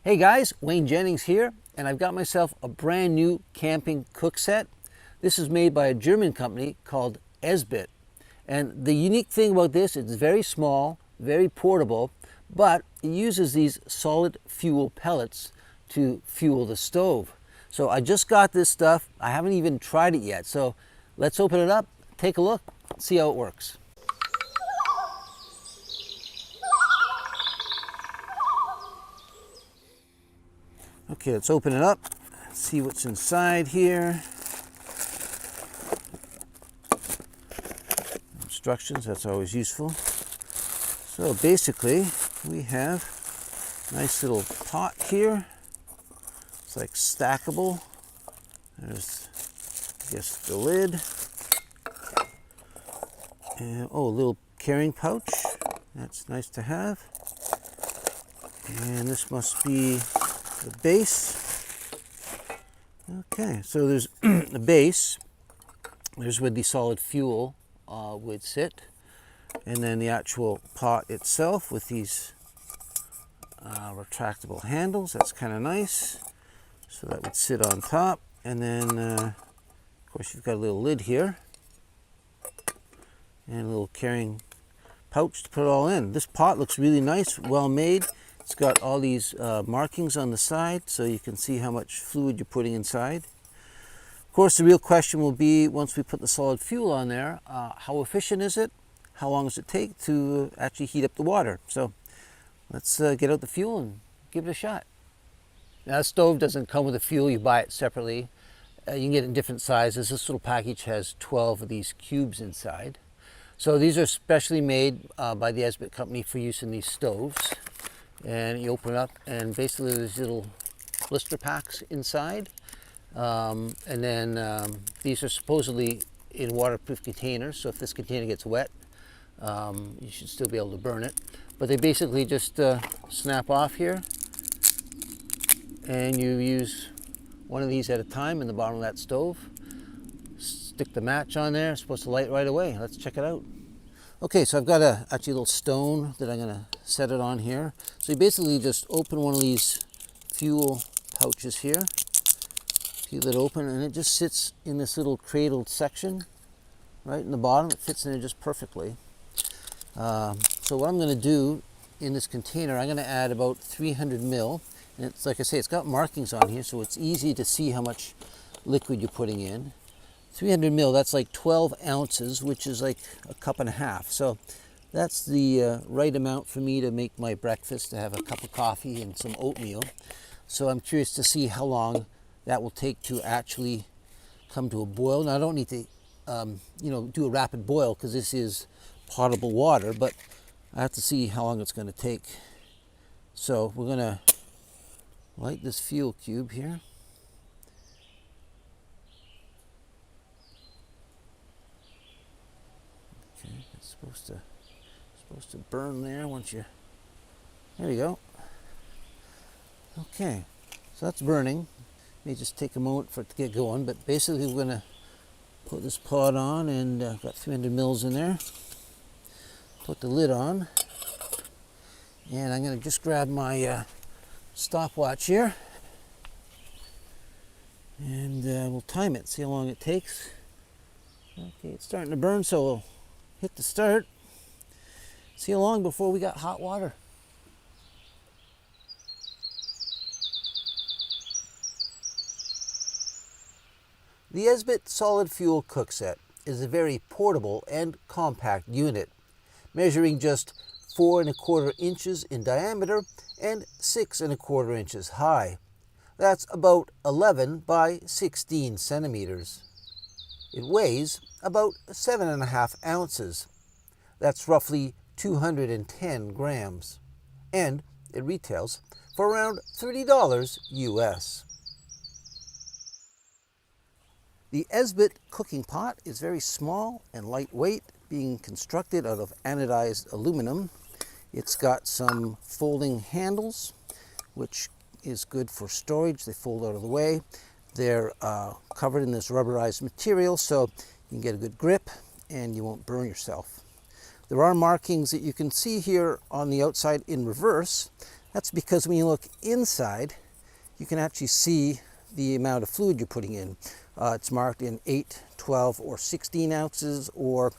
Hey guys, Wayne Jennings here, and I've got myself a brand new camping cook set. This is made by a German company called Esbit. And the unique thing about this, it's very small, very portable, but it uses these solid fuel pellets to fuel the stove. So I just got this stuff. I haven't even tried it yet. So let's open it up, take a look, see how it works. Okay, let's open it up, see what's inside here. Instructions, that's always useful. So basically, we have a nice little pot here. It's like stackable. There's, I guess, the lid. And, oh, a little carrying pouch. That's nice to have. And this must be the base. Okay, so there's the base. There's where the solid fuel would sit, and then the actual pot itself with these retractable handles. That's kind of nice. So that would sit on top, and then of course you've got a little lid here and a little carrying pouch to put it all in. This pot looks really nice, well made. It's got all these markings on the side so you can see how much fluid you're putting inside. Of course, the real question will be, once we put the solid fuel on there, how efficient is it? How long does it take to actually heat up the water? So let's get out the fuel and give it a shot. Now, the stove doesn't come with the fuel, you buy it separately. You can get it in different sizes. This little package has 12 of these cubes inside. So these are specially made by the Esbit company for use in these stoves. And you open it up, and basically there's little blister packs inside. And then these are supposedly in waterproof containers, so if this container gets wet, you should still be able to burn it. But they basically just snap off here, and you use one of these at a time in the bottom of that stove. Stick the match on there, it's supposed to light right away. Let's check it out. Okay, so I've got actually a little stone that I'm going to set it on here. So you basically just open one of these fuel pouches here, peel it open, and it just sits in this little cradled section right in the bottom. It fits in there just perfectly. So what I'm going to do in this container, I'm going to add about 300 ml. And it's, like I say, it's got markings on here, so it's easy to see how much liquid you're putting in. 300 ml, that's like 12 ounces, which is like a cup and a half. So that's the right amount for me to make my breakfast, to have a cup of coffee and some oatmeal. So I'm curious to see how long that will take to actually come to a boil. Now, I don't need to do a rapid boil because this is potable water, but I have to see how long it's going to take. So we're going to light this fuel cube here. Okay, it's supposed to burn there once you. There we go. Okay, so that's burning. May just take a moment for it to get going, but basically we're going to put this pot on, and I've got 300 mils in there. Put the lid on, and I'm going to just grab my stopwatch here, and we'll time it, see how long it takes. Okay, it's starting to burn, so we'll hit the start. See how long before we got hot water. The Esbit Solid Fuel Cook Set is a very portable and compact unit, measuring just 4¼ inches in diameter and 6¼ inches high. That's about 11 by 16 centimeters. It weighs about 7½ ounces. That's roughly 210 grams. And it retails for around $30 US. The Esbit cooking pot is very small and lightweight, being constructed out of anodized aluminum. It's got some folding handles, which is good for storage. They fold out of the way. They're covered in this rubberized material, so you can get a good grip and you won't burn yourself. There are markings that you can see here on the outside in reverse. That's because when you look inside, you can actually see the amount of fluid you're putting in. It's marked in 8, 12, or 16 ounces, or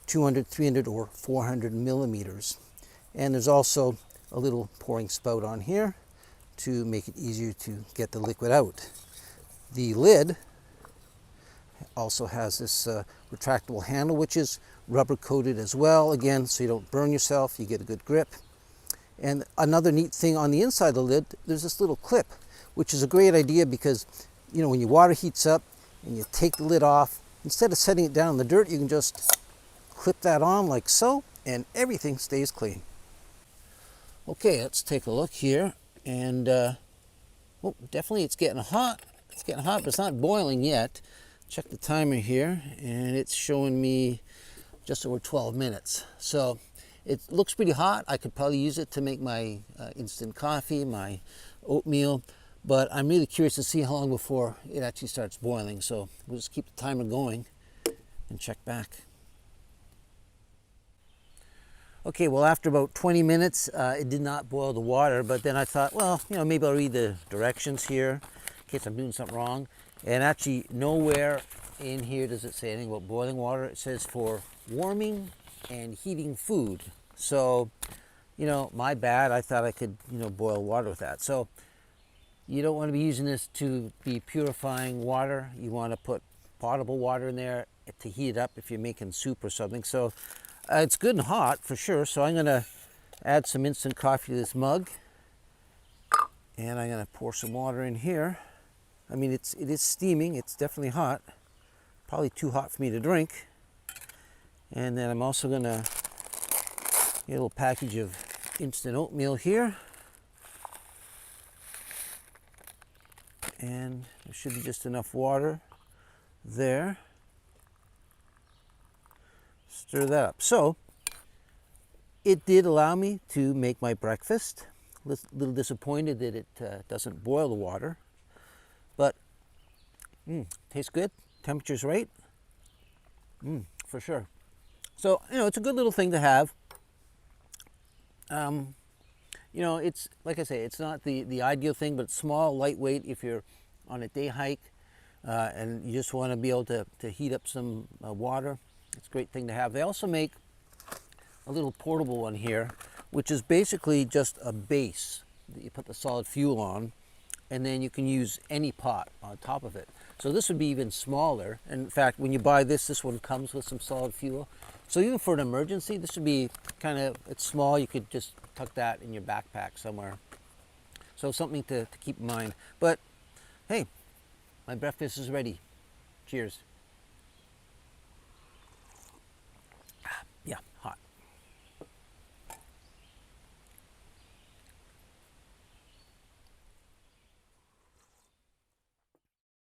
200, 300, or 400 millimeters. And there's also a little pouring spout on here to make it easier to get the liquid out. The lid also has this retractable handle, which is rubber coated as well, again, so you don't burn yourself, you get a good grip. And another neat thing on the inside of the lid, there's this little clip, which is a great idea because, you know, when your water heats up and you take the lid off, instead of setting it down in the dirt, you can just clip that on like so, and everything stays clean. Okay, let's take a look here, and oh, definitely it's getting hot. It's getting hot, but it's not boiling yet. Check the timer here, and it's showing me just over 12 minutes. So it looks pretty hot. I could probably use it to make my instant coffee, my oatmeal, but I'm really curious to see how long before it actually starts boiling. So we'll just keep the timer going and check back. Okay, well, after about 20 minutes, it did not boil the water, but then I thought, well, you know, maybe I'll read the directions here in case I'm doing something wrong. And actually, nowhere in here does it say anything about boiling water. It says for warming and heating food. So, you know, my bad. I thought I could, you know, boil water with that. So you don't want to be using this to be purifying water. You want to put potable water in there to heat it up if you're making soup or something. So it's good and hot for sure. So I'm going to add some instant coffee to this mug, and I'm going to pour some water in here. I mean, it is steaming. It's definitely hot. Probably too hot for me to drink. And then I'm also going to get a little package of instant oatmeal here. And there should be just enough water there. Stir that up. So it did allow me to make my breakfast. A little disappointed that it doesn't boil the water, but tastes good. Temperature's right. For sure. So, you know, it's a good little thing to have. You know, it's, like I say, it's not the ideal thing, but it's small, lightweight if you're on a day hike and you just want to be able to heat up some water. It's a great thing to have. They also make a little portable one here, which is basically just a base that you put the solid fuel on, and then you can use any pot on top of it. So this would be even smaller. And in fact, when you buy this one comes with some solid fuel. So even for an emergency, this would be kind of, it's small. You could just tuck that in your backpack somewhere. So something to keep in mind. But hey, my breakfast is ready. Cheers. Yeah, hot.